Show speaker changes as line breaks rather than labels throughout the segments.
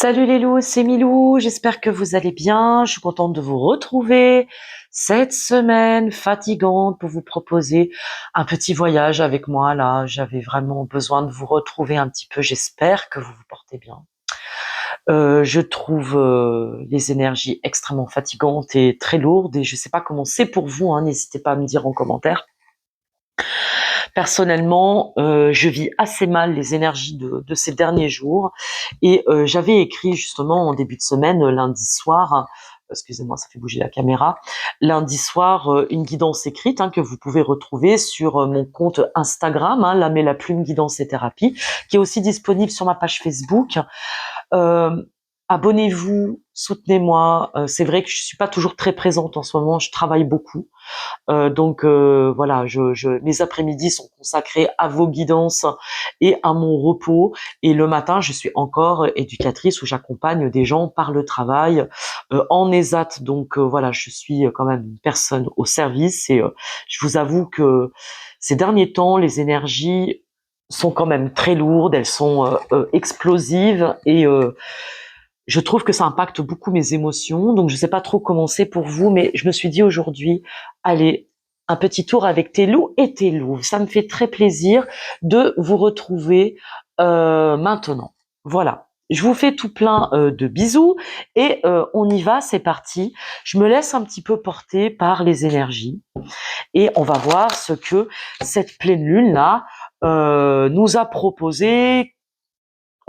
Salut les loups, c'est Milou, j'espère que vous allez bien, je suis contente de vous retrouver cette semaine fatigante pour vous proposer un petit voyage avec moi là, j'avais vraiment besoin de vous retrouver un petit peu, j'espère que vous vous portez bien. Je trouve les énergies extrêmement fatigantes et très lourdes et je sais pas comment c'est pour vous, hein, n'hésitez pas à me dire en commentaire. Personnellement, je vis assez mal les énergies de ces derniers jours et j'avais écrit justement en début de semaine, lundi soir, excusez-moi, ça fait bouger la caméra, lundi soir, une guidance écrite que vous pouvez retrouver sur mon compte Instagram, L'âme et la plume guidance et thérapie, qui est aussi disponible sur ma page Facebook. Euh, Abonnez-vous, soutenez-moi. C'est vrai que je suis pas toujours très présente en ce moment, je travaille beaucoup. Voilà, mes après-midi sont consacrés à vos guidances et à mon repos. Et le matin, je suis encore éducatrice où j'accompagne des gens par le travail en ESAT. Voilà, je suis quand même une personne au service et je vous avoue que ces derniers temps, les énergies sont quand même très lourdes, elles sont explosives et je trouve que ça impacte beaucoup mes émotions, donc je sais pas trop comment c'est pour vous, mais je me suis dit aujourd'hui, allez, un petit tour avec tes loups et tes louves. Ça me fait très plaisir de vous retrouver maintenant. Voilà. Je vous fais tout plein de bisous et on y va, c'est parti. Je me laisse un petit peu porter par les énergies et on va voir ce que cette pleine lune là nous a proposé.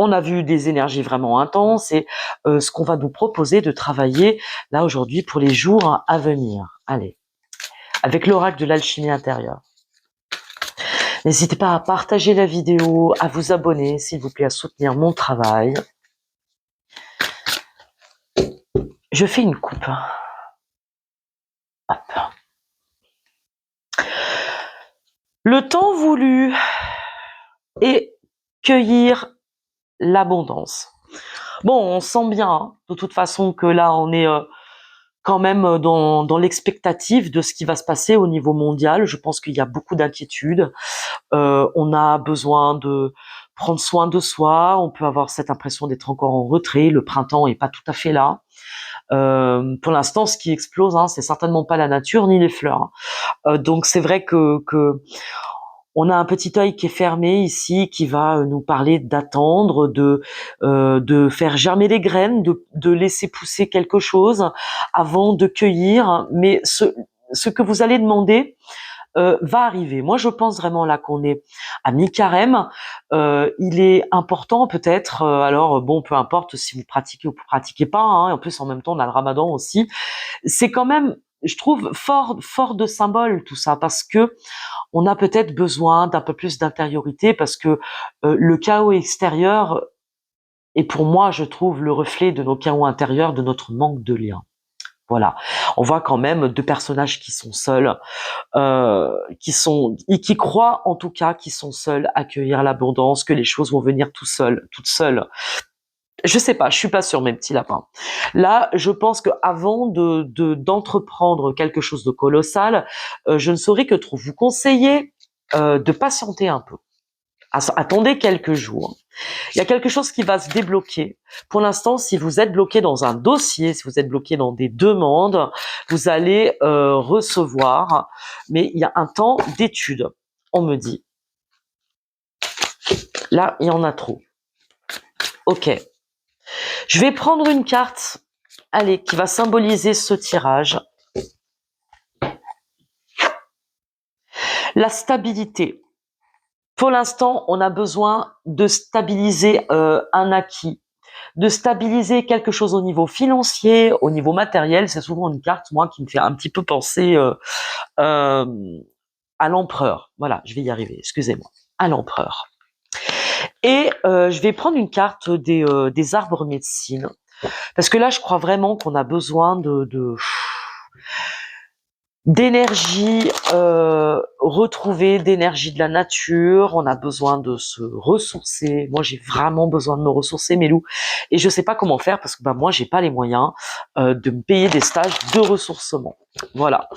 On a vu des énergies vraiment intenses et ce qu'on va nous proposer de travailler là aujourd'hui pour les jours à venir. Allez, avec l'oracle de l'alchimie intérieure. N'hésitez pas à partager la vidéo, à vous abonner, s'il vous plaît, à soutenir mon travail. Je fais une coupe. Hop. Le temps voulu est cueillir l'abondance. Bon, on sent bien, de toute façon, que là, on est quand même dans l'expectative de ce qui va se passer au niveau mondial. Je pense qu'il y a beaucoup d'inquiétudes. On a besoin de prendre soin de soi. On peut avoir cette impression d'être encore en retrait. Le printemps est pas tout à fait là. Pour l'instant, ce qui explose, c'est certainement pas la nature ni les fleurs. Donc c'est vrai que on a un petit œil qui est fermé ici, qui va nous parler d'attendre, de faire germer les graines, de laisser pousser quelque chose avant de cueillir. Mais ce que vous allez demander va arriver. Moi, je pense vraiment là qu'on est à mi-carême. Il est important peut-être, alors bon, peu importe si vous pratiquez ou vous pratiquez pas, en plus en même temps on a le Ramadan aussi. C'est quand même, je trouve, fort de symbole tout ça, parce que on a peut-être besoin d'un peu plus d'intériorité, parce que le chaos extérieur est pour moi, je trouve, le reflet de nos chaos intérieurs, de notre manque de lien. Voilà, on voit quand même deux personnages qui sont seuls, qui croient en tout cas qu'ils sont seuls à accueillir l'abondance, que les choses vont venir tout seules, toutes seules. Je sais pas, je suis pas sûre, mes petits lapins. Là, je pense que avant d'entreprendre quelque chose de colossal, je ne saurais que trop vous conseiller de patienter un peu. Attendez quelques jours. Il y a quelque chose qui va se débloquer. Pour l'instant, si vous êtes bloqué dans un dossier, si vous êtes bloqué dans des demandes, vous allez recevoir, mais il y a un temps d'étude, on me dit. Là, il y en a trop. Ok. Je vais prendre une carte, allez, qui va symboliser ce tirage. La stabilité. Pour l'instant, on a besoin de stabiliser un acquis, de stabiliser quelque chose au niveau financier, au niveau matériel. C'est souvent une carte, moi, qui me fait un petit peu penser à l'empereur. Voilà, je vais y arriver, excusez-moi. À l'empereur. Et je vais prendre une carte des arbres médecine. Parce que là, je crois vraiment qu'on a besoin d'énergie retrouvée, d'énergie de la nature. On a besoin de se ressourcer. Moi, j'ai vraiment besoin de me ressourcer, mes loups. Et je sais pas comment faire parce que moi, j'ai pas les moyens de me payer des stages de ressourcement. Voilà.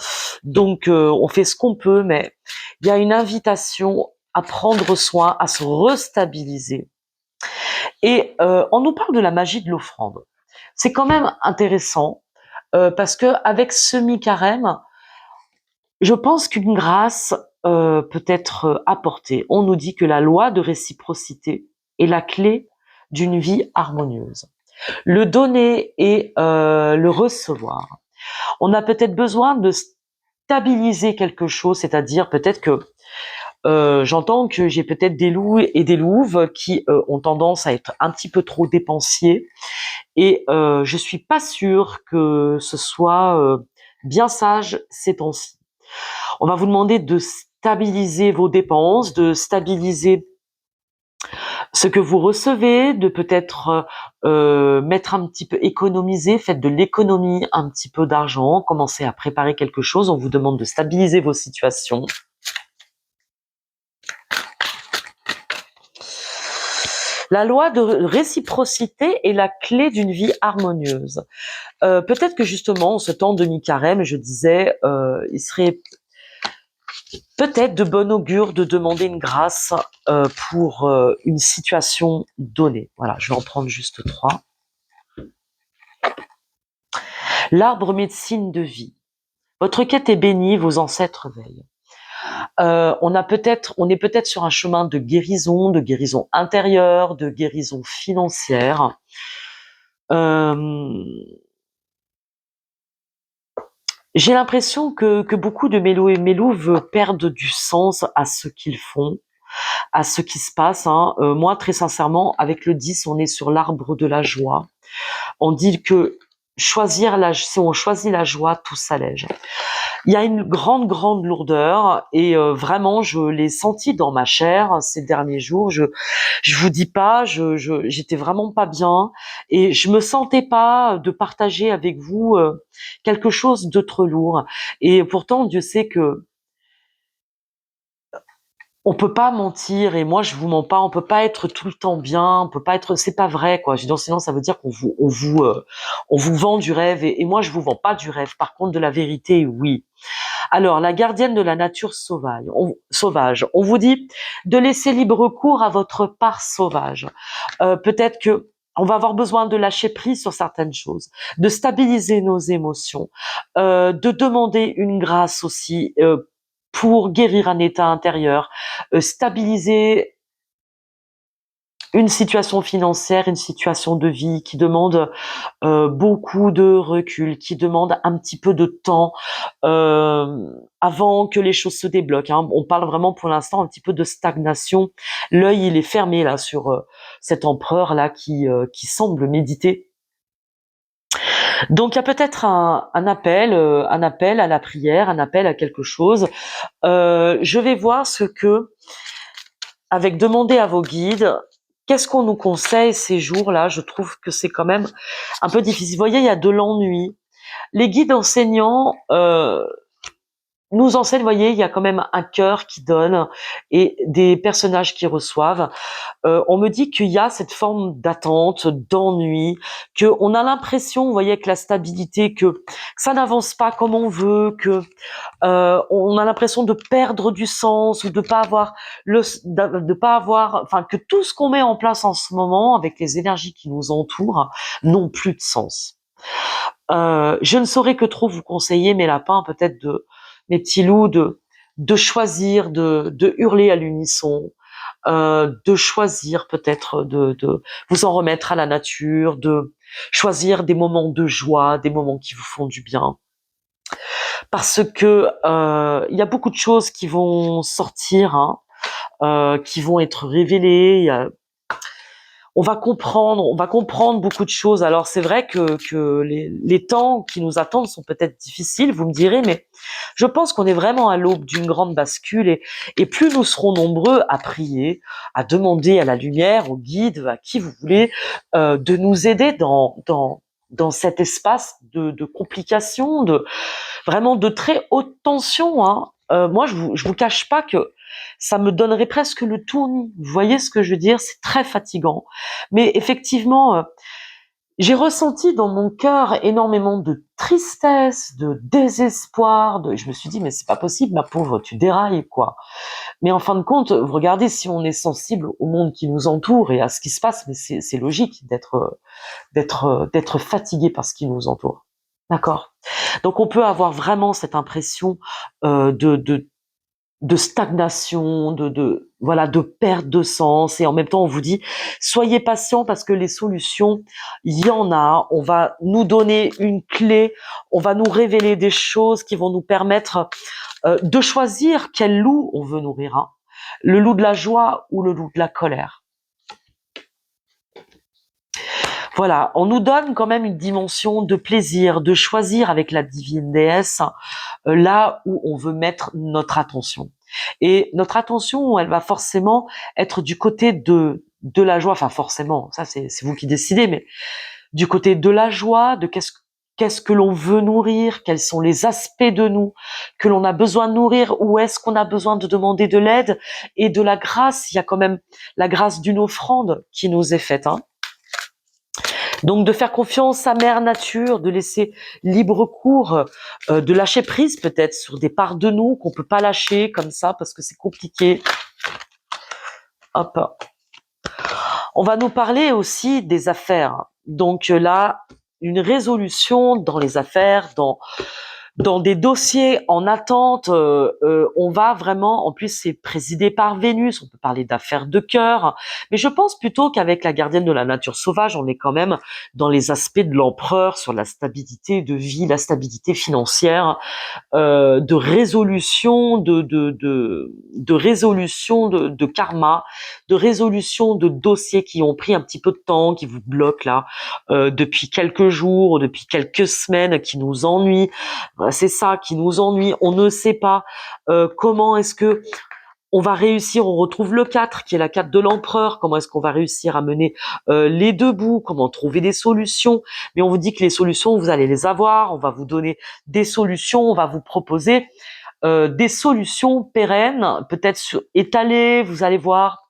Donc, on fait ce qu'on peut, mais il y a une invitation à prendre soin, à se restabiliser. Et on nous parle de la magie de l'offrande. C'est quand même intéressant parce que avec ce mi-carême, je pense qu'une grâce peut être apportée. On nous dit que la loi de réciprocité est la clé d'une vie harmonieuse. Le donner et le recevoir. On a peut-être besoin de stabiliser quelque chose, c'est-à-dire peut-être que j'entends que j'ai peut-être des loups et des louves qui ont tendance à être un petit peu trop dépensiers et je suis pas sûre que ce soit bien sage ces temps-ci. On va vous demander de stabiliser vos dépenses, de stabiliser ce que vous recevez, de peut-être mettre un petit peu économiser, faites de l'économie, un petit peu d'argent, commencez à préparer quelque chose. On vous demande de stabiliser vos situations. La loi de réciprocité est la clé d'une vie harmonieuse. Peut-être que justement, en ce temps de mi-carême, je disais, il serait peut-être de bon augure de demander une grâce pour une situation donnée. Voilà, je vais en prendre juste 3. L'arbre médecine de vie. Votre quête est bénie, vos ancêtres veillent. On est peut-être sur un chemin de guérison intérieure, de guérison financière. J'ai l'impression que beaucoup de mélos et mélouves perdent du sens à ce qu'ils font, à ce qui se passe. Moi, très sincèrement, avec le 10, on est sur l'arbre de la joie. On dit que si on choisit la joie, tout s'allège. Il y a une grande lourdeur et vraiment, je l'ai senti dans ma chair ces derniers jours. Je vous dis pas, j'étais vraiment pas bien et je me sentais pas de partager avec vous quelque chose de trop lourd. Et pourtant, Dieu sait que on peut pas mentir et moi je vous mens pas, on peut pas être tout le temps bien, on peut pas être, c'est pas vrai quoi. Je dis donc, sinon ça veut dire on vous vend du rêve et moi je vous vends pas du rêve. Par contre de la vérité, oui. Alors la gardienne de la nature sauvage, on vous dit de laisser libre cours à votre part sauvage. Peut-être que on va avoir besoin de lâcher prise sur certaines choses, de stabiliser nos émotions, de demander une grâce aussi pour guérir un état intérieur, stabiliser une situation financière, une situation de vie qui demande beaucoup de recul, qui demande un petit peu de temps avant que les choses se débloquent. On parle vraiment pour l'instant un petit peu de stagnation. L'œil il est fermé là sur cet empereur là qui semble méditer. Donc il y a peut-être un appel à la prière, un appel à quelque chose. Je vais voir ce que, avec demander à vos guides, qu'est-ce qu'on nous conseille ces jours-là. Je trouve que c'est quand même un peu difficile. Vous voyez, il y a de l'ennui. Les guides enseignants nous enseignent, vous voyez, il y a quand même un cœur qui donne et des personnages qui reçoivent. On me dit qu'il y a cette forme d'attente, d'ennui, qu'on a l'impression, vous voyez, que la stabilité, que ça n'avance pas comme on veut, que on a l'impression de perdre du sens ou de pas avoir, enfin, que tout ce qu'on met en place en ce moment avec les énergies qui nous entourent n'ont plus de sens. Je ne saurais que trop vous conseiller, mes lapins, peut-être mes petits loups, de choisir, de hurler à l'unisson, de choisir peut-être de vous en remettre à la nature, de choisir des moments de joie, des moments qui vous font du bien. Parce que il y a beaucoup de choses qui vont sortir, qui vont être révélées. On va comprendre beaucoup de choses. Alors c'est vrai que les temps qui nous attendent sont peut-être difficiles, vous me direz, mais je pense qu'on est vraiment à l'aube d'une grande bascule et plus nous serons nombreux à prier, à demander à la lumière, au guide, à qui vous voulez, de nous aider dans cet espace de complications, vraiment de très haute tension. Moi, je vous cache pas que ça me donnerait presque le tournis. Vous voyez ce que je veux dire? C'est très fatigant. Mais effectivement, j'ai ressenti dans mon cœur énormément de tristesse, de désespoir, je me suis dit, mais c'est pas possible, ma pauvre, tu dérailles, quoi. Mais en fin de compte, vous regardez, si on est sensible au monde qui nous entoure et à ce qui se passe, mais c'est logique d'être fatigué par ce qui nous entoure. D'accord? Donc on peut avoir vraiment cette impression de stagnation, voilà, de perte de sens. Et en même temps, on vous dit, soyez patient parce que les solutions, il y en a. On va nous donner une clé, on va nous révéler des choses qui vont nous permettre de choisir quel loup on veut nourrir. Hein. Le loup de la joie ou le loup de la colère. Voilà, on nous donne quand même une dimension de plaisir, de choisir avec la divine déesse là où on veut mettre notre attention. Et notre attention, elle va forcément être du côté de la joie, enfin forcément, ça c'est vous qui décidez, mais du côté de la joie, de qu'est-ce que l'on veut nourrir, quels sont les aspects de nous que l'on a besoin de nourrir, où est-ce qu'on a besoin de demander de l'aide et de la grâce. Il y a quand même la grâce d'une offrande qui nous est faite. Hein. Donc de faire confiance à Mère Nature, de laisser libre cours, de lâcher prise peut-être sur des parts de nous qu'on peut pas lâcher comme ça parce que c'est compliqué. Hop. On va nous parler aussi des affaires. Donc là, une résolution dans les affaires, dans des dossiers en attente, on va vraiment, en plus c'est présidé par Vénus, on peut parler d'affaires de cœur, mais je pense plutôt qu'avec la gardienne de la nature sauvage, on est quand même dans les aspects de l'empereur sur la stabilité de vie, la stabilité financière, de résolution de résolution de karma, de résolution de dossiers qui ont pris un petit peu de temps, qui vous bloquent là depuis quelques jours, depuis quelques semaines, qui nous ennuient. C'est ça qui nous ennuie. On ne sait pas comment est-ce que on va réussir, on retrouve le 4, qui est la 4 de l'empereur, comment est-ce qu'on va réussir à mener les deux bouts, comment trouver des solutions, mais on vous dit que les solutions, vous allez les avoir, on va vous donner des solutions, on va vous proposer des solutions pérennes, peut-être étalées, vous allez voir,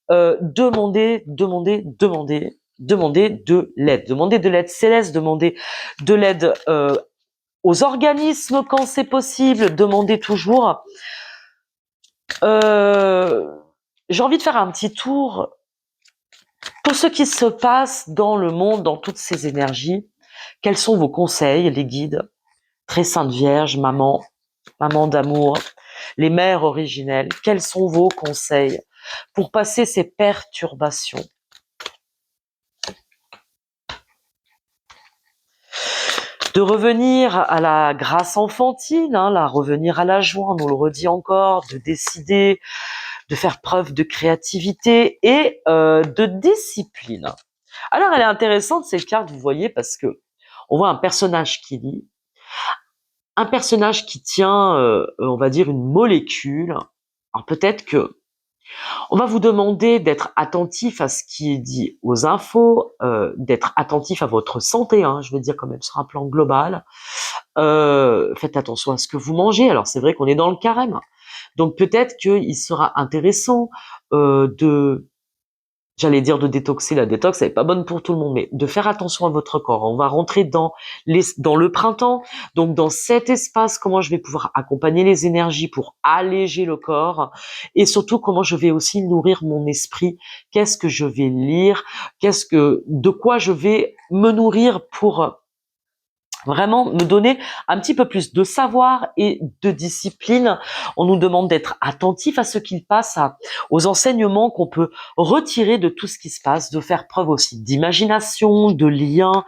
demandez de l'aide céleste, demandez de l'aide aux organismes quand c'est possible, demandez toujours. J'ai envie de faire un petit tour pour ce qui se passe dans le monde, dans toutes ces énergies. Quels sont vos conseils, les guides, très sainte Vierge, maman d'amour, les mères originelles? Quels sont vos conseils pour passer ces perturbations? De revenir à la grâce enfantine, hein, revenir à la joie, on nous le redit encore, de décider, de faire preuve de créativité et de discipline. Alors elle est intéressante cette carte, vous voyez, parce que on voit un personnage qui lit, un personnage qui tient, on va dire, une molécule. Alors peut-être que on va vous demander d'être attentif à ce qui est dit aux infos, d'être attentif à votre santé, hein, je veux dire quand même sur un plan global. Faites attention à ce que vous mangez. Alors c'est vrai qu'on est dans le carême, donc peut-être qu'il sera intéressant j'allais dire de détoxer. La détox, elle n'est pas bonne pour tout le monde, mais de faire attention à votre corps. On va rentrer dans le printemps, donc dans cet espace, comment je vais pouvoir accompagner les énergies pour alléger le corps, et surtout comment je vais aussi nourrir mon esprit. Qu'est-ce que je vais lire, de quoi je vais me nourrir pour vraiment me donner un petit peu plus de savoir et de discipline. On nous demande d'être attentif à ce qu'il passe, aux enseignements qu'on peut retirer de tout ce qui se passe, de faire preuve aussi d'imagination, de lien,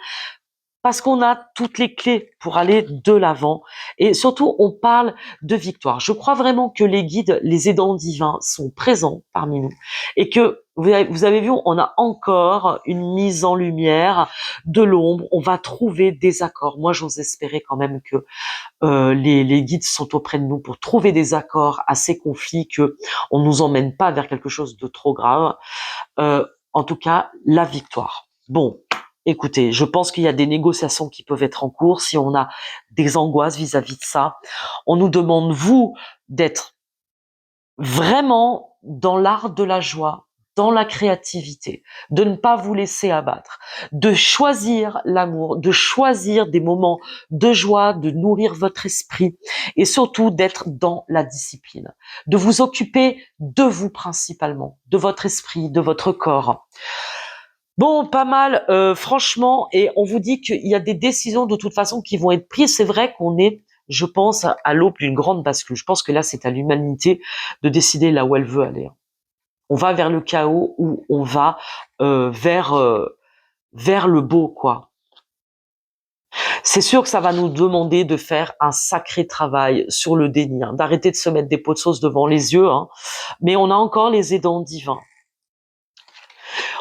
parce qu'on a toutes les clés pour aller de l'avant. Et surtout, on parle de victoire. Je crois vraiment que les guides, les aidants divins sont présents parmi nous et que vous avez vu, on a encore une mise en lumière de l'ombre. On va trouver des accords. Moi, j'ose espérer quand même que les guides sont auprès de nous pour trouver des accords à ces conflits, que on nous emmène pas vers quelque chose de trop grave. En tout cas, la victoire. Bon, écoutez, je pense qu'il y a des négociations qui peuvent être en cours si on a des angoisses vis-à-vis de ça. On nous demande, vous, d'être vraiment dans l'art de la joie, dans la créativité, de ne pas vous laisser abattre, de choisir l'amour, de choisir des moments de joie, de nourrir votre esprit et surtout d'être dans la discipline, de vous occuper de vous principalement, de votre esprit, de votre corps. Bon, pas mal, franchement, et on vous dit qu'il y a des décisions de toute façon qui vont être prises. C'est vrai qu'on est, je pense, à l'aube d'une grande bascule. Je pense que là, c'est à l'humanité de décider là où elle veut aller. On va vers le chaos ou on va vers le beau, quoi. C'est sûr que ça va nous demander de faire un sacré travail sur le déni, hein, d'arrêter de se mettre des pots de sauce devant les yeux, hein, mais on a encore les aidants divins.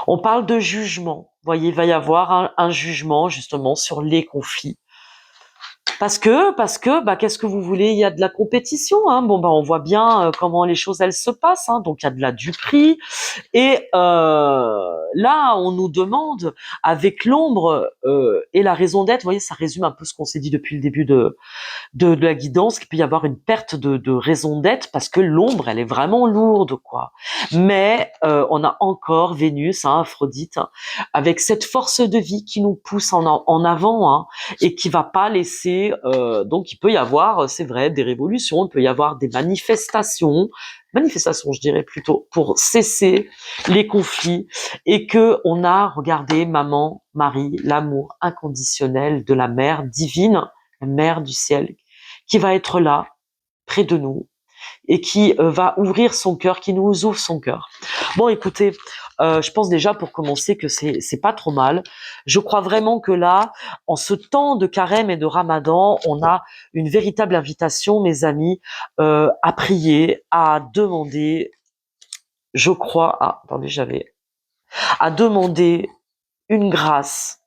On parle de jugement. Vous voyez, il va y avoir un jugement justement sur les conflits. Parce que, qu'est-ce que vous voulez? Il y a de la compétition, hein. Bon, on voit bien comment les choses elles se passent, hein. Donc il y a de la duperie. Et là, on nous demande, avec l'ombre et la raison d'être, vous voyez, ça résume un peu ce qu'on s'est dit depuis le début de la guidance, qu'il peut y avoir une perte de raison d'être parce que l'ombre, elle est vraiment lourde, quoi. Mais on a encore Vénus, hein, Aphrodite, hein, avec cette force de vie qui nous pousse en avant, hein, et qui va pas laisser. Donc, il peut y avoir, c'est vrai, des révolutions, il peut y avoir des manifestations, je dirais plutôt, pour cesser les conflits, et que on a, regardé, maman, Marie, l'amour inconditionnel de la mère divine, la mère du ciel, qui va être là, près de nous, et qui va ouvrir son cœur, qui nous ouvre son cœur. Bon, écoutez, je pense déjà pour commencer que c'est pas trop mal. Je crois vraiment que là, en ce temps de carême et de ramadan, on a une véritable invitation, mes amis, à prier, à demander, je crois, à demander une grâce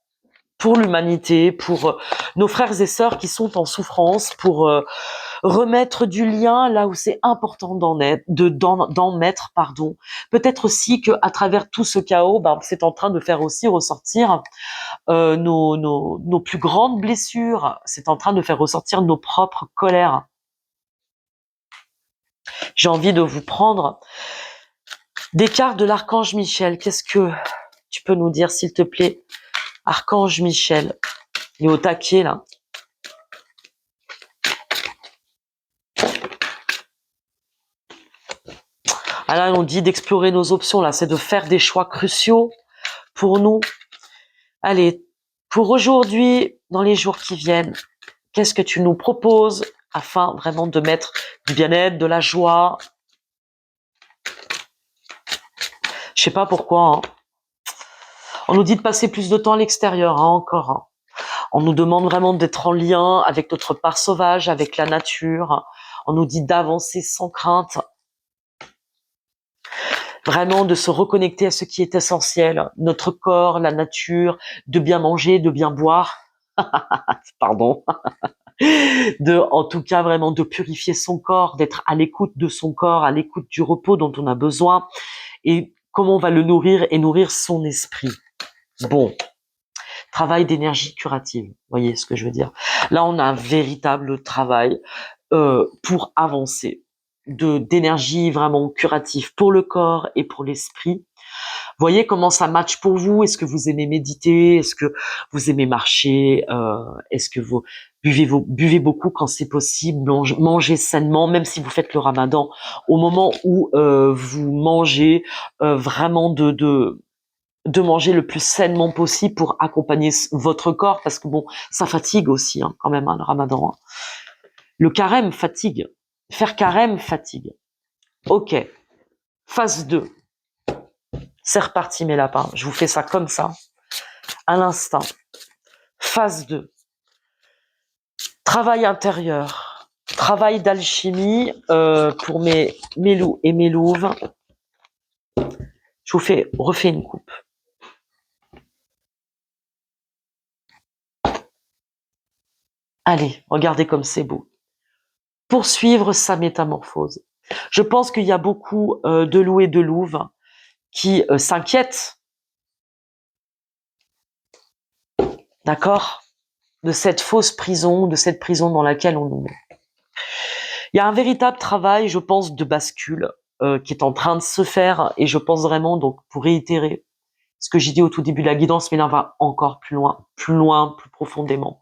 pour l'humanité, pour nos frères et sœurs qui sont en souffrance, pour remettre du lien là où c'est important d'en mettre, pardon. Peut-être aussi que à travers tout ce chaos, c'est en train de faire aussi ressortir nos plus grandes blessures. C'est en train de faire ressortir nos propres colères. J'ai envie de vous prendre des cartes de l'archange Michel. Qu'est-ce que tu peux nous dire, s'il te plaît, archange Michel? Il est au taquet, là. Ah là, on dit d'explorer nos options, là. C'est de faire des choix cruciaux pour nous. Allez, pour aujourd'hui, dans les jours qui viennent, qu'est-ce que tu nous proposes afin vraiment de mettre du bien-être, de la joie? Je sais pas pourquoi, hein. On nous dit de passer plus de temps à l'extérieur, hein, encore, hein. On nous demande vraiment d'être en lien avec notre part sauvage, avec la nature. On nous dit d'avancer sans crainte. Vraiment de se reconnecter à ce qui est essentiel. Notre corps, la nature, de bien manger, de bien boire. Pardon. En tout cas, vraiment de purifier son corps, d'être à l'écoute de son corps, à l'écoute du repos dont on a besoin. Et comment on va le nourrir et nourrir son esprit. Bon. Travail d'énergie curative. Vous voyez ce que je veux dire? Là, on a un véritable travail pour avancer, d'énergie vraiment curative pour le corps et pour l'esprit. Voyez comment ça match pour vous? Est-ce que vous aimez méditer? Est-ce que vous aimez marcher? Est-ce que vous buvez beaucoup quand c'est possible? Mangez sainement, même si vous faites le ramadan. Au moment où vous mangez, vraiment de manger le plus sainement possible pour accompagner votre corps, parce que bon, ça fatigue aussi, hein, quand même, hein, le ramadan. Hein. Le carême fatigue. Faire carême fatigue. Ok. Phase 2. C'est reparti, mes lapins. Je vous fais ça comme ça, à l'instant. Phase 2. Travail intérieur. Travail d'alchimie pour mes loups et mes louves. Je vous refais une coupe. Allez, regardez comme c'est beau. Poursuivre sa métamorphose. Je pense qu'il y a beaucoup de loups et de louves qui s'inquiètent, d'accord, de cette fausse prison, de cette prison dans laquelle on nous met. Il y a un véritable travail, je pense, de bascule. qui est en train de se faire, et je pense vraiment, donc pour réitérer ce que j'ai dit au tout début de la guidance, mais là on va encore plus loin, plus profondément.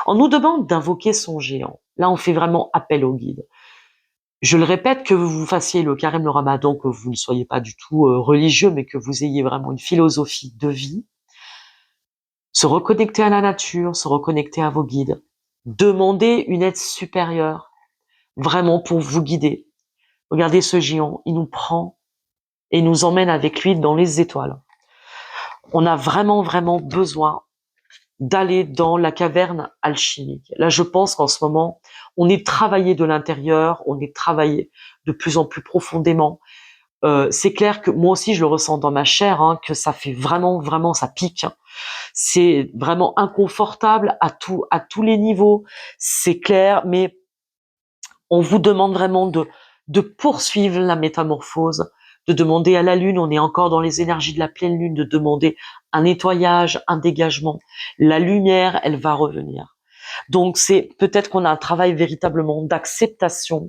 On nous demande d'invoquer son géant. Là on fait vraiment appel au guide. Je le répète, que vous fassiez le carême, le ramadan, que vous ne soyez pas du tout religieux, mais que vous ayez vraiment une philosophie de vie, se reconnecter à la nature, se reconnecter à vos guides, demander une aide supérieure, vraiment pour vous guider. Regardez ce géant, il nous prend et nous emmène avec lui dans les étoiles. On a vraiment, vraiment besoin d'aller dans la caverne alchimique. Là, je pense qu'en ce moment, on est travaillé de l'intérieur, on est travaillé de plus en plus profondément. C'est clair que moi aussi, je le ressens dans ma chair, hein, que ça fait vraiment, vraiment, ça pique. C'est vraiment inconfortable à tous les niveaux. C'est clair, mais on vous demande vraiment de poursuivre la métamorphose, de demander à la lune, on est encore dans les énergies de la pleine lune, de demander un nettoyage, un dégagement. La lumière, elle va revenir. Donc c'est peut-être qu'on a un travail véritablement d'acceptation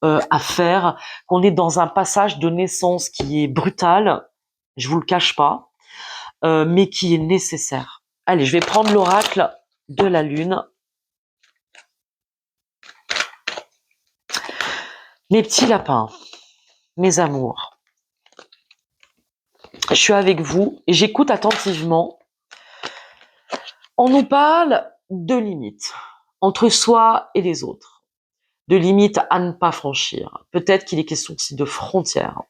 à faire, qu'on est dans un passage de naissance qui est brutal, je vous le cache pas, mais qui est nécessaire. Allez, je vais prendre l'oracle de la lune. Mes petits lapins, mes amours, je suis avec vous et j'écoute attentivement. On nous parle de limites entre soi et les autres, de limites à ne pas franchir. Peut-être qu'il est question aussi de frontières,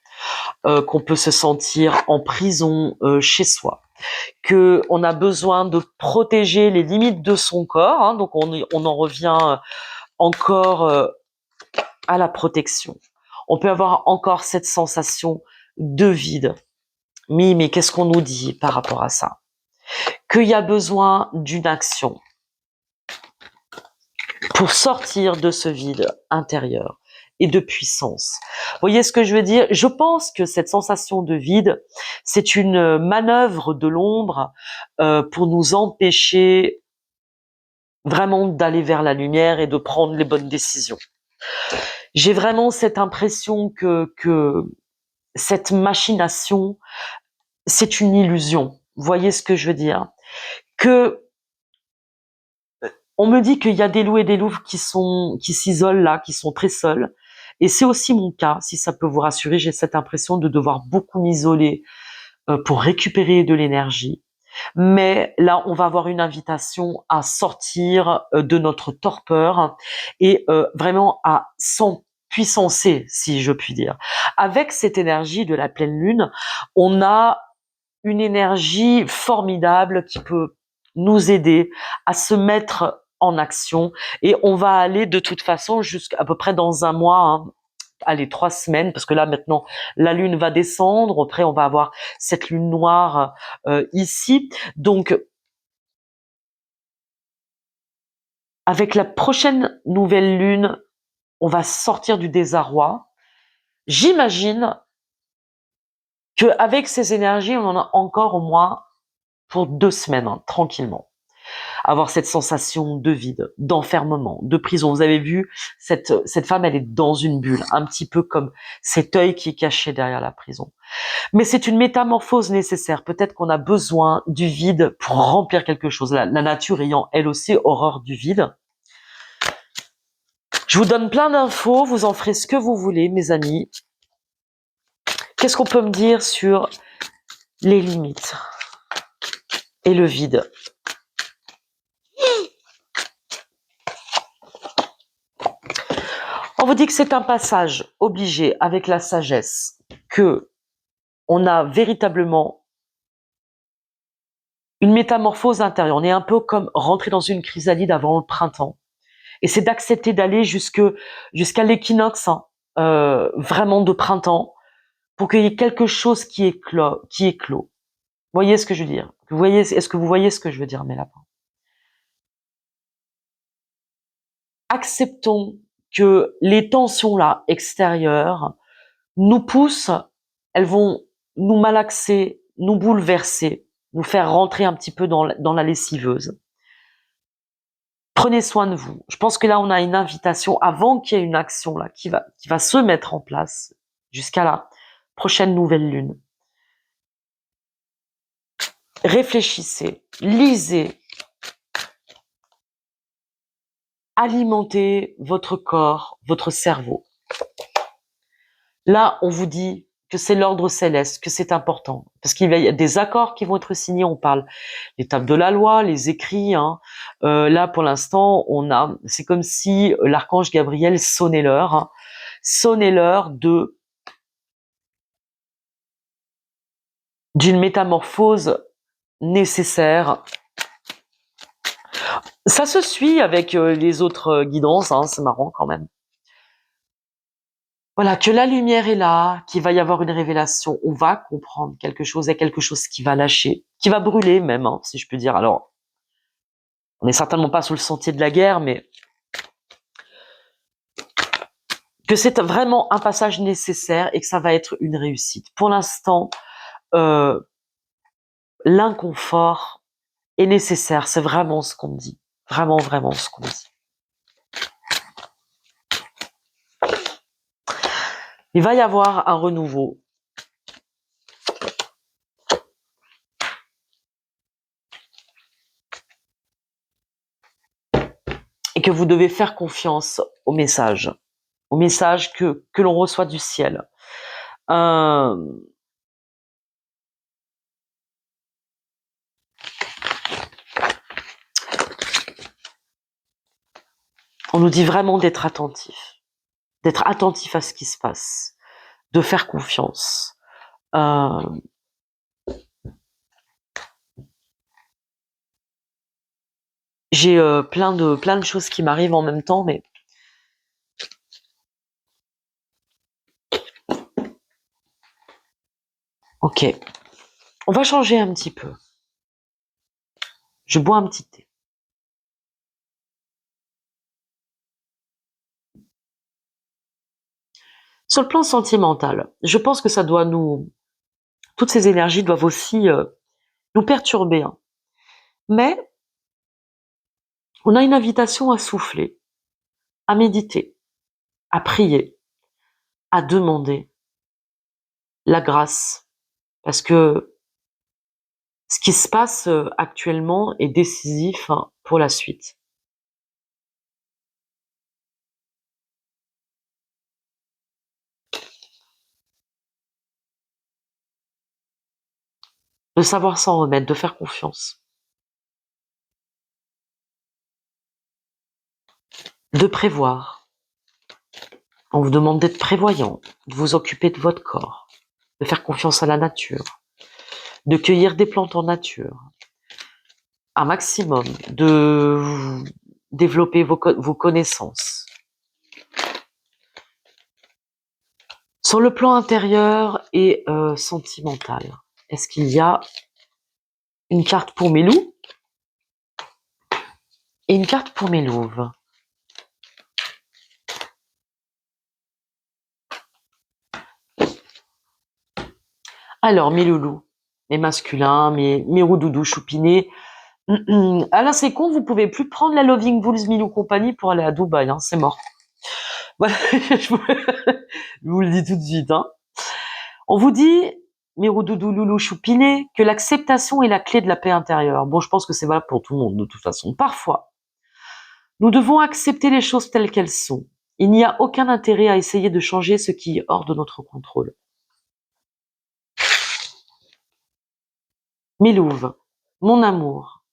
qu'on peut se sentir en prison chez soi, que on a besoin de protéger les limites de son corps, hein, donc on en revient encore à la protection. On peut avoir encore cette sensation de vide. Mais qu'est-ce qu'on nous dit par rapport à ça? Qu'il y a besoin d'une action pour sortir de ce vide intérieur et de puissance. Vous voyez ce que je veux dire? Je pense que cette sensation de vide, c'est une manœuvre de l'ombre pour nous empêcher vraiment d'aller vers la lumière et de prendre les bonnes décisions. J'ai vraiment cette impression que cette machination, c'est une illusion. Vous voyez ce que je veux dire? Que on me dit qu'il y a des loups et des louves qui s'isolent là, qui sont très seuls. Et c'est aussi mon cas, si ça peut vous rassurer. J'ai cette impression de devoir beaucoup m'isoler pour récupérer de l'énergie. Mais là, on va avoir une invitation à sortir de notre torpeur et vraiment à s'empuissancer, si je puis dire. Avec cette énergie de la pleine lune, on a une énergie formidable qui peut nous aider à se mettre en action, et on va aller de toute façon jusqu'à peu près dans un mois, hein, allez, 3 semaines, parce que là maintenant la lune va descendre, après on va avoir cette lune noire ici, donc avec la prochaine nouvelle lune, on va sortir du désarroi. J'imagine qu'avec ces énergies, on en a encore au moins pour 2 semaines, hein, tranquillement. Avoir cette sensation de vide, d'enfermement, de prison. Vous avez vu, cette femme, elle est dans une bulle, un petit peu comme cet œil qui est caché derrière la prison. Mais c'est une métamorphose nécessaire. Peut-être qu'on a besoin du vide pour remplir quelque chose. La nature ayant, elle aussi, horreur du vide. Je vous donne plein d'infos, vous en ferez ce que vous voulez, mes amis. Qu'est-ce qu'on peut me dire sur les limites et le vide? On vous dit que c'est un passage obligé avec la sagesse, que on a véritablement une métamorphose intérieure. On est un peu comme rentrer dans une chrysalide avant le printemps. Et c'est d'accepter d'aller jusqu'à l'équinoxe, hein, vraiment de printemps, pour qu'il y ait quelque chose qui éclot. Vous voyez ce que je veux dire? Est-ce que vous voyez ce que je veux dire, mes lapins? Acceptons que les tensions là extérieures nous poussent, elles vont nous malaxer, nous bouleverser, nous faire rentrer un petit peu dans la lessiveuse. Prenez soin de vous. Je pense que là, on a une invitation avant qu'il y ait une action là qui va se mettre en place. jusqu'à la prochaine nouvelle lune. Réfléchissez, lisez, alimentez votre corps, votre cerveau. Là, on vous dit que c'est l'ordre céleste, que c'est important. Parce qu'il y a des accords qui vont être signés, on parle l'étape de la loi, les écrits. Hein. Là, pour l'instant, c'est comme si l'archange Gabriel sonnait l'heure. Hein. Sonnait l'heure d'une métamorphose nécessaire. Ça se suit avec les autres guidances, hein, c'est marrant quand même. Voilà, que la lumière est là, qu'il va y avoir une révélation, on va comprendre quelque chose, il y a quelque chose qui va lâcher, qui va brûler même, hein, si je peux dire. Alors, on n'est certainement pas sous le sentier de la guerre, mais que c'est vraiment un passage nécessaire et que ça va être une réussite. Pour l'instant, l'inconfort est nécessaire, c'est vraiment ce qu'on me dit. Vraiment, vraiment ce qu'on me dit. Il va y avoir un renouveau. Et que vous devez faire confiance au message que l'on reçoit du ciel. On nous dit vraiment d'être attentif à ce qui se passe, de faire confiance. J'ai plein de choses qui m'arrivent en même temps, mais ok. On va changer un petit peu. Je bois un petit thé. Sur le plan sentimental, je pense que ça doit toutes ces énergies doivent aussi nous perturber. Hein. Mais on a une invitation à souffler, à méditer, à prier, à demander la grâce. Parce que ce qui se passe actuellement est décisif pour la suite. De savoir s'en remettre, de faire confiance. De prévoir. On vous demande d'être prévoyant, de vous occuper de votre corps, de faire confiance à la nature, de cueillir des plantes en nature, un maximum, de développer vos connaissances. Sur le plan intérieur et sentimental, est-ce qu'il y a une carte pour mes loups et une carte pour mes louves? Alors, mes loulous, mes masculins, mes roudoudous choupinés. Ah là, c'est con, vous pouvez plus prendre la Loving Bulls Milou Company pour aller à Dubaï, hein, c'est mort. Voilà, je vous le dis tout de suite. Hein. On vous dit, mes roudoudous loulous choupinés, que l'acceptation est la clé de la paix intérieure. Bon, je pense que c'est valable pour tout le monde, de toute façon. Parfois, nous devons accepter les choses telles qu'elles sont. Il n'y a aucun intérêt à essayer de changer ce qui est hors de notre contrôle. Mes louves, mon amour,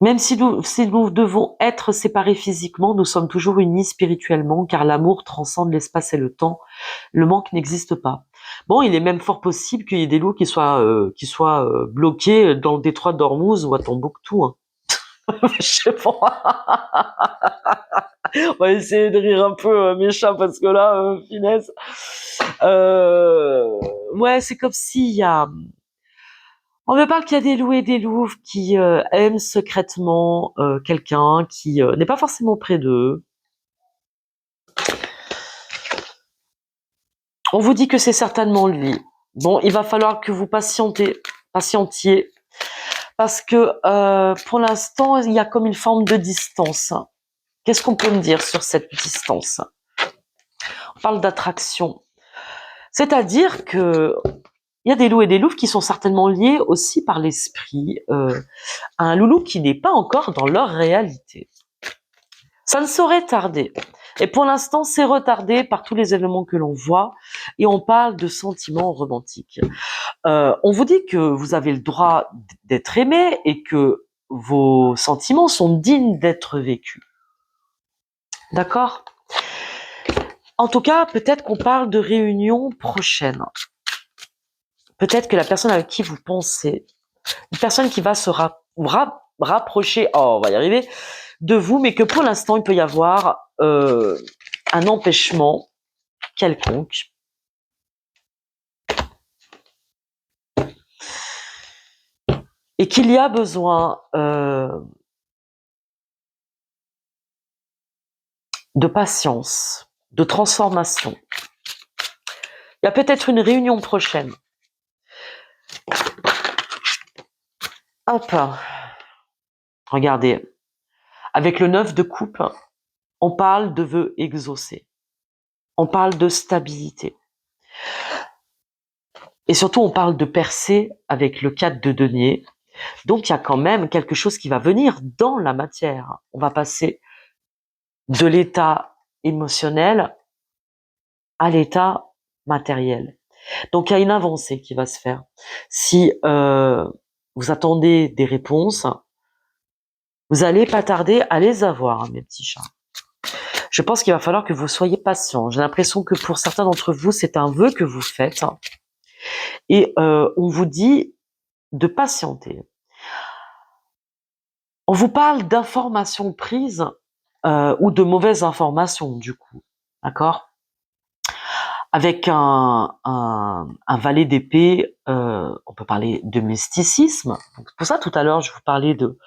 même si nous devons être séparés physiquement, nous sommes toujours unis spirituellement, car l'amour transcende l'espace et le temps. Le manque n'existe pas. Bon, il est même fort possible qu'il y ait des loups qui soient bloqués dans le détroit d'Ormuz ou à Tombouctou. Hein. Je sais pas. On va essayer de rire un peu méchant parce que là, finesse. Ouais, c'est comme s'il y a... On me parle qu'il y a des loups et des louves qui aiment secrètement quelqu'un qui n'est pas forcément près d'eux. On vous dit que c'est certainement lui. Bon, il va falloir que vous patientiez, parce que pour l'instant, il y a comme une forme de distance. Qu'est-ce qu'on peut me dire sur cette distance? on parle d'attraction. C'est-à-dire que il y a des loups et des louves qui sont certainement liés aussi par l'esprit à un loulou qui n'est pas encore dans leur réalité. Ça ne saurait tarder. Et pour l'instant, c'est retardé par tous les éléments que l'on voit et on parle de sentiments romantiques. On vous dit que vous avez le droit d'être aimé et que vos sentiments sont dignes d'être vécus. D'accord ? En tout cas, peut-être qu'on parle de réunion prochaine. Peut-être que la personne avec qui vous pensez, une personne qui va se rapprocher, oh, on va y arriver, de vous, mais que pour l'instant, il peut y avoir un empêchement quelconque. Et qu'il y a besoin de patience, de transformation. Il y a peut-être une réunion prochaine. Hop, regardez, avec le 9 de coupe, on parle de vœux exaucés. On parle de stabilité. Et surtout, on parle de percée avec le 4 de denier. Donc, il y a quand même quelque chose qui va venir dans la matière. On va passer de l'état émotionnel à l'état matériel. Donc, il y a une avancée qui va se faire. Si vous attendez des réponses, vous allez pas tarder à les avoir, mes petits chats. Je pense qu'il va falloir que vous soyez patient. J'ai l'impression que pour certains d'entre vous, c'est un vœu que vous faites. Et on vous dit de patienter. On vous parle d'informations prises ou de mauvaises informations, du coup. D'accord ? Avec un valet d'épée, on peut parler de mysticisme. Donc, pour ça, tout à l'heure, je vous parlais de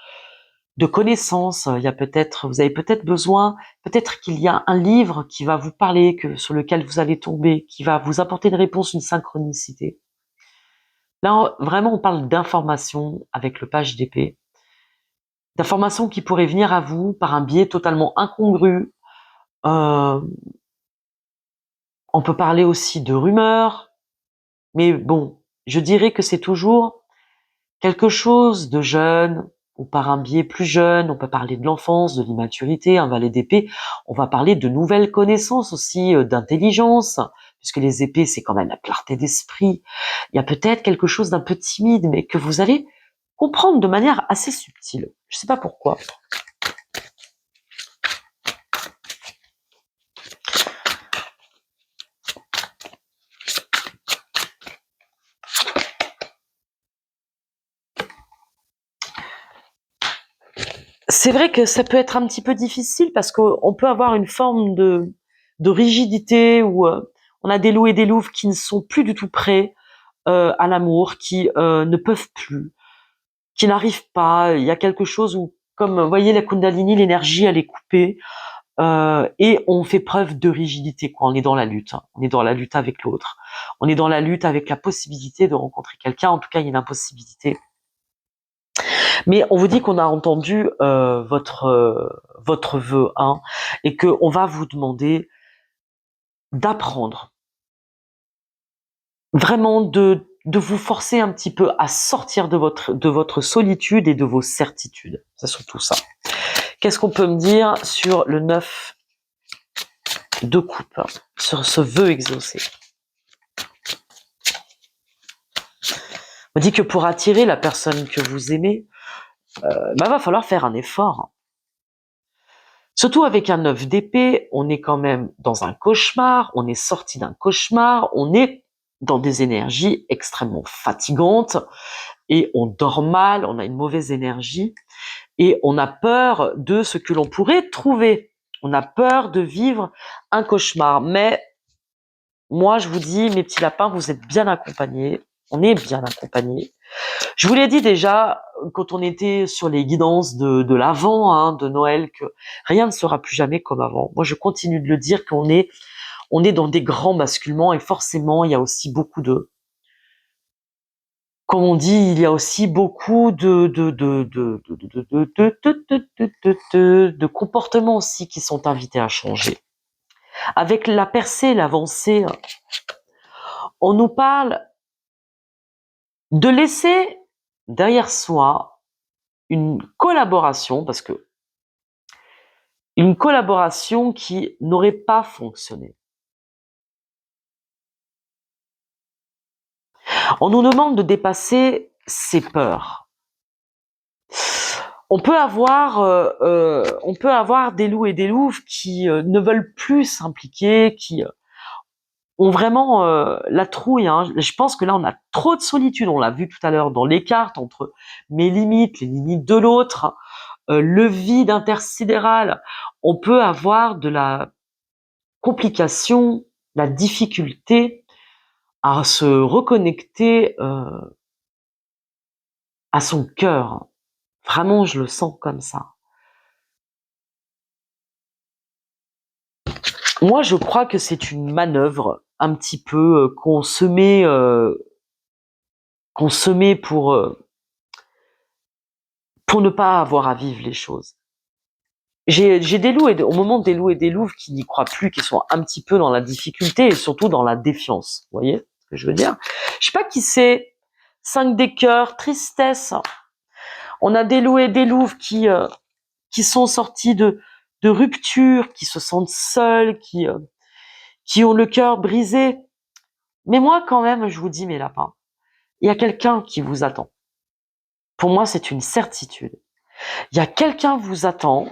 connaissances. Il y a peut-être, vous avez peut-être besoin, peut-être qu'il y a un livre qui va vous parler, sur lequel vous allez tomber, qui va vous apporter une réponse, une synchronicité. Là, vraiment, on parle d'informations avec le page d'épée. D'informations qui pourraient venir à vous par un biais totalement incongru. On peut parler aussi de rumeurs, mais bon, je dirais que c'est toujours quelque chose de jeune, ou par un biais plus jeune. On peut parler de l'enfance, de l'immaturité, un valet d'épée. On va parler de nouvelles connaissances aussi, d'intelligence, puisque les épées, c'est quand même la clarté d'esprit. Il y a peut-être quelque chose d'un peu timide, mais que vous allez comprendre de manière assez subtile. Je sais pas pourquoi. C'est vrai que ça peut être un petit peu difficile parce qu'on peut avoir une forme de rigidité où on a des loups et des louves qui ne sont plus du tout prêts à l'amour, qui ne peuvent plus, qui n'arrivent pas. Il y a quelque chose où, comme vous voyez, la Kundalini, l'énergie, elle est coupée et on fait preuve de rigidité, quoi. On est dans la lutte. On est dans la lutte avec l'autre. On est dans la lutte avec la possibilité de rencontrer quelqu'un. En tout cas, il y a une impossibilité. Mais on vous dit qu'on a entendu votre vœu, hein, et que on va vous demander d'apprendre, vraiment de vous forcer un petit peu à sortir de votre solitude et de vos certitudes. C'est surtout ça. Qu'est-ce qu'on peut me dire sur le 9 de coupe, sur ce vœu exaucé? On dit que pour attirer la personne que vous aimez, va falloir faire un effort. Surtout avec un 9 d'épée, on est quand même dans un cauchemar, on est sorti d'un cauchemar, on est dans des énergies extrêmement fatigantes et on dort mal, on a une mauvaise énergie et on a peur de ce que l'on pourrait trouver. On a peur de vivre un cauchemar. Mais moi, je vous dis, mes petits lapins, vous êtes bien accompagnés. On est bien accompagnés. Je vous l'ai dit déjà, quand on était sur les guidances de l'Avent, hein, de Noël, que rien ne sera plus jamais comme avant. Moi, je continue de le dire qu'on est dans des grands basculements et forcément, il y a aussi beaucoup de, comme on dit, il y a aussi beaucoup de comportements aussi qui sont invités à changer. Avec la percée, l'avancée, on nous parle de laisser derrière soi une collaboration, parce que une collaboration qui n'aurait pas fonctionné. On nous demande de dépasser ses peurs. On peut avoir des loups et des louves qui ne veulent plus s'impliquer, qui ont vraiment la trouille. Hein. Je pense que là, on a trop de solitude. On l'a vu tout à l'heure dans les cartes entre mes limites, les limites de l'autre, le vide intersidéral. On peut avoir de la complication, la difficulté à se reconnecter à son cœur. Vraiment, je le sens comme ça. Moi, je crois que c'est une manœuvre un petit peu qu'on se met pour ne pas avoir à vivre les choses. J'ai des loups au moment des loups et des louves qui n'y croient plus, qui sont un petit peu dans la difficulté et surtout dans la défiance. Vous voyez ce que je veux dire? Je sais pas qui c'est. 5 des cœurs, tristesse. On a des loups et des louves qui sont sortis de ruptures, qui se sentent seuls, qui ont le cœur brisé. Mais moi, quand même, je vous dis, mes lapins, il y a quelqu'un qui vous attend. Pour moi, c'est une certitude. Il y a quelqu'un qui vous attend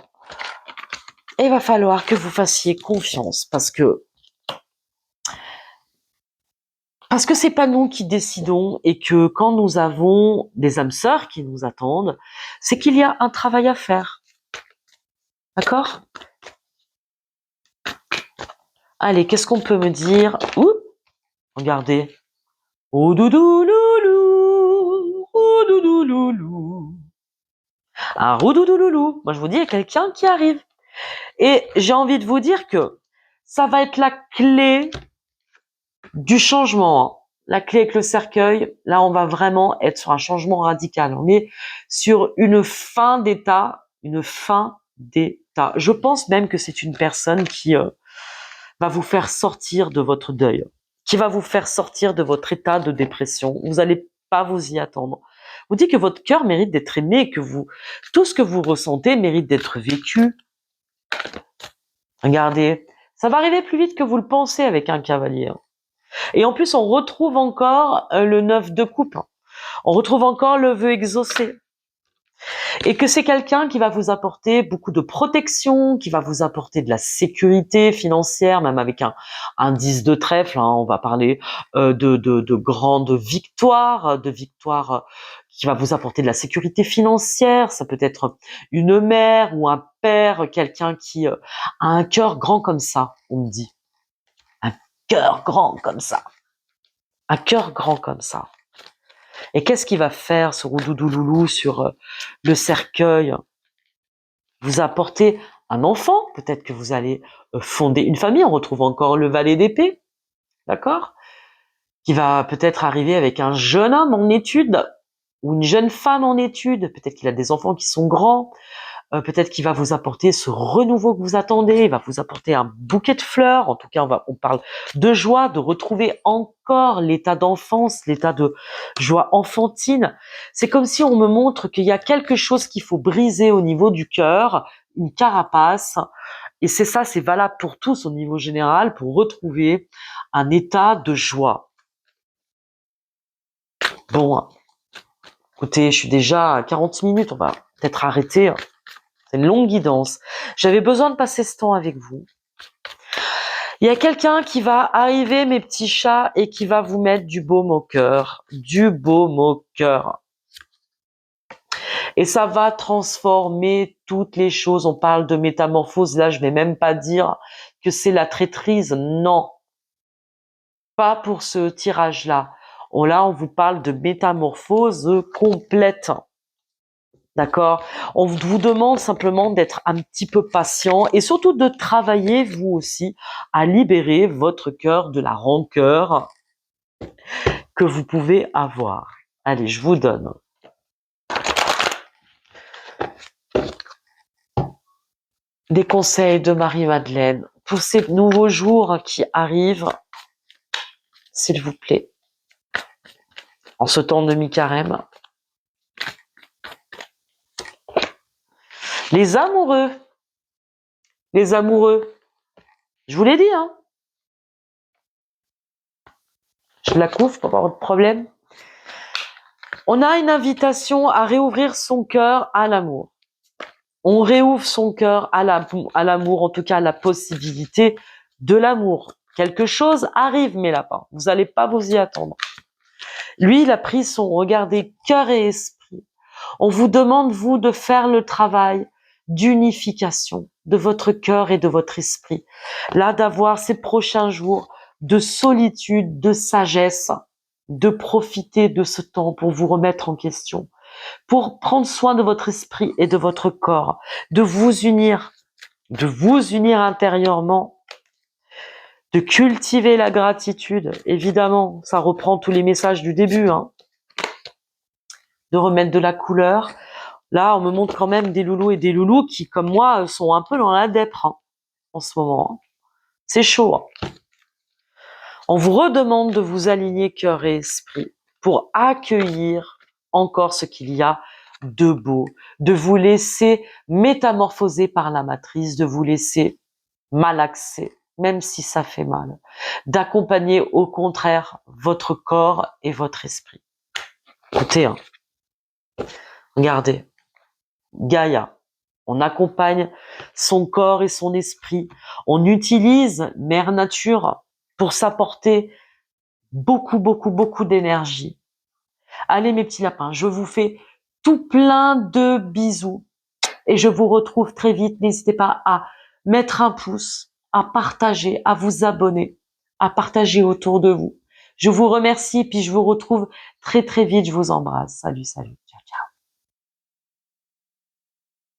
et il va falloir que vous fassiez confiance parce que c'est pas nous qui décidons et que quand nous avons des âmes sœurs qui nous attendent, c'est qu'il y a un travail à faire. D'accord? Allez, qu'est-ce qu'on peut me dire? Ouh, regardez. Oh doudou loulou, oh doudou loulou. Un roudoudou loulou. Moi, je vous dis, il y a quelqu'un qui arrive. Et j'ai envie de vous dire que ça va être la clé du changement. Hein. La clé avec le cercueil, là, on va vraiment être sur un changement radical. On est sur une fin d'état, une fin d'état. Je pense même que c'est une personne qui va vous faire sortir de votre deuil, qui va vous faire sortir de votre état de dépression. Vous n'allez pas vous y attendre. Vous dites que votre cœur mérite d'être aimé, que tout ce que vous ressentez mérite d'être vécu. Regardez, ça va arriver plus vite que vous le pensez avec un cavalier. Et en plus, on retrouve encore le 9 de coupe. On retrouve encore le vœu exaucé. Et que c'est quelqu'un qui va vous apporter beaucoup de protection, qui va vous apporter de la sécurité financière, même avec un 10 de trèfle. Hein, on va parler de grandes victoires, de victoires qui va vous apporter de la sécurité financière. Ça peut être une mère ou un père, quelqu'un qui a un cœur grand comme ça, on me dit. Un cœur grand comme ça. Un cœur grand comme ça. Et qu'est-ce qu'il va faire, ce roudoudoulou, sur le cercueil? Vous apporter un enfant, peut-être que vous allez fonder une famille, on retrouve encore le valet d'épée, d'accord? Qui va peut-être arriver avec un jeune homme en études, ou une jeune femme en études, peut-être qu'il a des enfants qui sont grands, peut-être qu'il va vous apporter ce renouveau que vous attendez, il va vous apporter un bouquet de fleurs, en tout cas on parle de joie, de retrouver encore l'état d'enfance, l'état de joie enfantine. C'est comme si on me montre qu'il y a quelque chose qu'il faut briser au niveau du cœur, une carapace, et c'est ça, c'est valable pour tous au niveau général, pour retrouver un état de joie. Bon, écoutez, je suis déjà à 40 minutes, on va peut-être arrêter. C'est une longue guidance. J'avais besoin de passer ce temps avec vous. Il y a quelqu'un qui va arriver, mes petits chats, et qui va vous mettre du baume au cœur. Du baume au cœur. Et ça va transformer toutes les choses. On parle de métamorphose. Là, je ne vais même pas dire que c'est la traîtrise. Non. Pas pour ce tirage-là. Là, on vous parle de métamorphose complète. D'accord? On vous demande simplement d'être un petit peu patient et surtout de travailler, vous aussi, à libérer votre cœur de la rancœur que vous pouvez avoir. Allez, je vous donne. Des conseils de Marie-Madeleine. pour ces nouveaux jours qui arrivent, s'il vous plaît, en ce temps de mi-carême. Les amoureux, je vous l'ai dit, hein. Je la couvre pour pas avoir de problème. On a une invitation à réouvrir son cœur à l'amour. On réouvre son cœur à l'amour, en tout cas à la possibilité de l'amour. Quelque chose arrive, mes lapins. Vous n'allez pas vous y attendre. Lui, il a pris son regardez cœur et esprit. On vous demande, vous, de faire le travail d'unification de votre cœur et de votre esprit. Là, d'avoir ces prochains jours de solitude, de sagesse, de profiter de ce temps pour vous remettre en question, pour prendre soin de votre esprit et de votre corps, de vous unir intérieurement, de cultiver la gratitude. Évidemment, ça reprend tous les messages du début, hein. De remettre de la couleur. Là, on me montre quand même des loulous et des loulous qui, comme moi, sont un peu dans la dèpre, hein, en ce moment. C'est chaud, hein. On vous redemande de vous aligner cœur et esprit pour accueillir encore ce qu'il y a de beau, de vous laisser métamorphoser par la matrice, de vous laisser malaxer, même si ça fait mal, d'accompagner au contraire votre corps et votre esprit. Écoutez, hein, regardez, Gaïa, on accompagne son corps et son esprit, on utilise Mère Nature pour s'apporter beaucoup, beaucoup, beaucoup d'énergie. Allez mes petits lapins, je vous fais tout plein de bisous et je vous retrouve très vite. N'hésitez pas à mettre un pouce, à partager, à vous abonner, à partager autour de vous. Je vous remercie puis je vous retrouve très très vite. Je vous embrasse. Salut, salut.